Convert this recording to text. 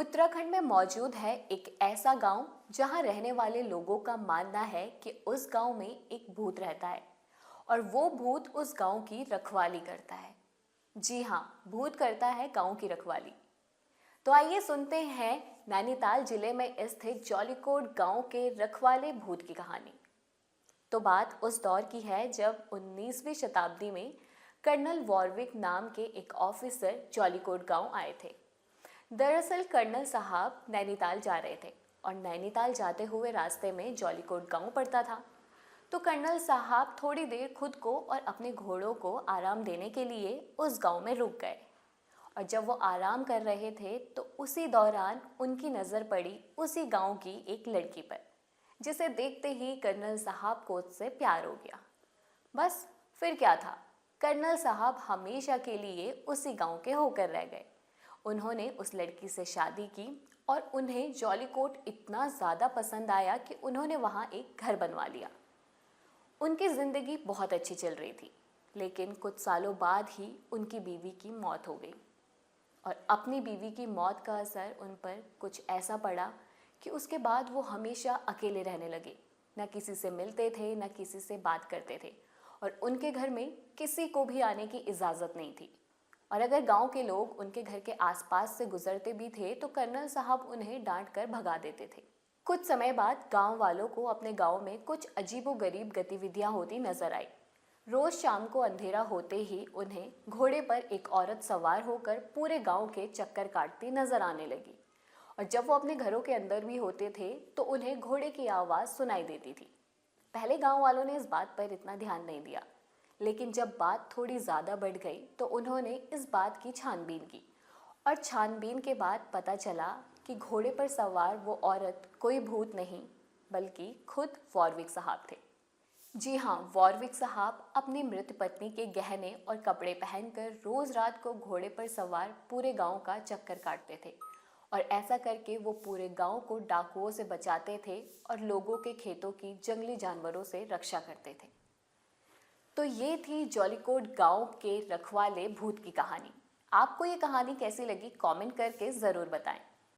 उत्तराखंड में मौजूद है एक ऐसा गांव जहां रहने वाले लोगों का मानना है कि उस गांव में एक भूत रहता है और वो भूत उस गांव की रखवाली करता है। जी हाँ, भूत करता है गांव की रखवाली। तो आइए सुनते हैं नैनीताल जिले में स्थित जौलीकोट गांव के रखवाले भूत की कहानी। तो बात उस दौर की है जब 19वीं शताब्दी में कर्नल वॉरविक नाम के एक ऑफिसर जौलीकोट गांव आए थे। दरअसल कर्नल साहब नैनीताल जा रहे थे और नैनीताल जाते हुए रास्ते में जौलीकोट गांव पड़ता था। तो कर्नल साहब थोड़ी देर खुद को और अपने घोड़ों को आराम देने के लिए उस गांव में रुक गए। और जब वो आराम कर रहे थे तो उसी दौरान उनकी नज़र पड़ी उसी गांव की एक लड़की पर, जिसे देखते ही कर्नल साहब को उससे प्यार हो गया। बस फिर क्या था, कर्नल साहब हमेशा के लिए उसी गांव के होकर रह गए। उन्होंने उस लड़की से शादी की और उन्हें जौलीकोट इतना ज़्यादा पसंद आया कि उन्होंने वहाँ एक घर बनवा लिया। उनकी ज़िंदगी बहुत अच्छी चल रही थी, लेकिन कुछ सालों बाद ही उनकी बीवी की मौत हो गई। और अपनी बीवी की मौत का असर उन पर कुछ ऐसा पड़ा कि उसके बाद वो हमेशा अकेले रहने लगे। न किसी से मिलते थे, न किसी से बात करते थे और उनके घर में किसी को भी आने की इजाज़त नहीं थी। और अगर गांव के लोग उनके घर के आसपास से गुजरते भी थे तो कर्नल साहब उन्हें डांट कर भगा देते थे। कुछ समय बाद गांव वालों को अपने गांव में कुछ अजीबोगरीब गतिविधियां होती नजर आई। रोज शाम को अंधेरा होते ही उन्हें घोड़े पर एक औरत सवार होकर पूरे गांव के चक्कर काटती नजर आने लगी। और जब वो अपने घरों के अंदर भी होते थे तो उन्हें घोड़े की आवाज़ सुनाई देती थी। पहले गांव वालों ने इस बात पर इतना ध्यान नहीं दिया, लेकिन जब बात थोड़ी ज़्यादा बढ़ गई तो उन्होंने इस बात की छानबीन की और छानबीन के बाद पता चला कि घोड़े पर सवार वो औरत कोई भूत नहीं बल्कि खुद वॉरविक साहब थे। जी हाँ, वॉरविक साहब अपनी मृत पत्नी के गहने और कपड़े पहनकर रोज़ रात को घोड़े पर सवार पूरे गांव का चक्कर काटते थे और ऐसा करके वो पूरे गांव को डाकुओं से बचाते थे और लोगों के खेतों की जंगली जानवरों से रक्षा करते थे। तो ये थी जौलीकोट गांव के रखवाले भूत की कहानी। आपको ये कहानी कैसी लगी, कमेंट करके ज़रूर बताएं।